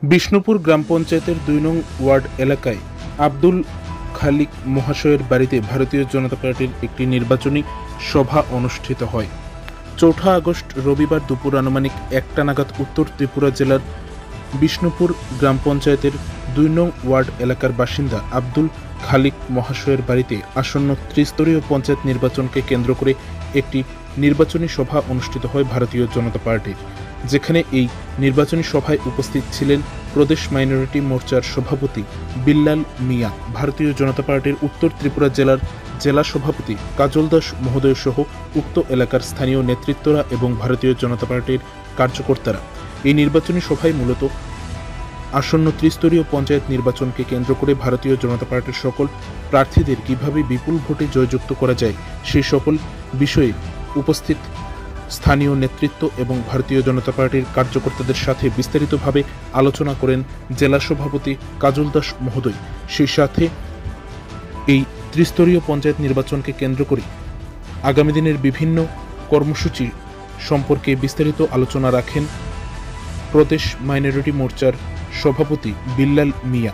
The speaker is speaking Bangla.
বিষ্ণুপুর গ্রাম পঞ্চায়েতের ২ নং ওয়ার্ড এলাকায় আব্দুল খালিক মহাশয়ের বাড়িতে ভারতীয় জনতা পার্টির একটি নির্বাচনী সভা অনুষ্ঠিত হয়। ৪ আগস্ট রবিবার দুপুর আনুমানিক ১টা নাগাদ উত্তর ত্রিপুরা জেলার বিষ্ণুপুর গ্রাম পঞ্চায়েতের ২ নং ওয়ার্ড এলাকার বাসিন্দা আব্দুল খালিক মহাশয়ের বাড়িতে আসন্ন ত্রিস্তরীয় পঞ্চায়েত নির্বাচনকে কেন্দ্র করে একটি নির্বাচনী সভা অনুষ্ঠিত হয় ভারতীয় জনতা পার্টির, যেখানে এই নির্বাচনী সভায় উপস্থিত ছিলেন প্রদেশ মাইনরিটি মোর্চার সভাপতি বিল্লাল মিয়া, ভারতীয় জনতা পার্টির উত্তর ত্রিপুরা জেলার জেলা সভাপতি কাজল দাস মহোদয় সহ উক্ত এলাকার স্থানীয় নেতৃত্বরা এবং ভারতীয় জনতা পার্টির কার্যকর্তারা। এই নির্বাচনী সভায় মূলত আসন্ন ত্রিস্তরীয় পঞ্চায়েত নির্বাচনকে কেন্দ্র করে ভারতীয় জনতা পার্টির সকল প্রার্থীদের কিভাবে বিপুল ভোটে জয়যুক্ত করা যায় সেই সকল বিষয়ে উপস্থিত স্থানীয় নেতৃত্ব এবং ভারতীয় জনতা পার্টির কার্যকর্তাদের সাথে বিস্তারিতভাবে আলোচনা করেন জেলা সভাপতি কাজল দাস মহোদয়। সেই সাথে এই ত্রিস্তরীয় পঞ্চায়েত নির্বাচনকে কেন্দ্র করে আগামী দিনের বিভিন্ন কর্মসূচি সম্পর্কে বিস্তারিত আলোচনা রাখেন প্রদেশ মাইনরিটি মোর্চার সভাপতি বিল্লাল মিয়া।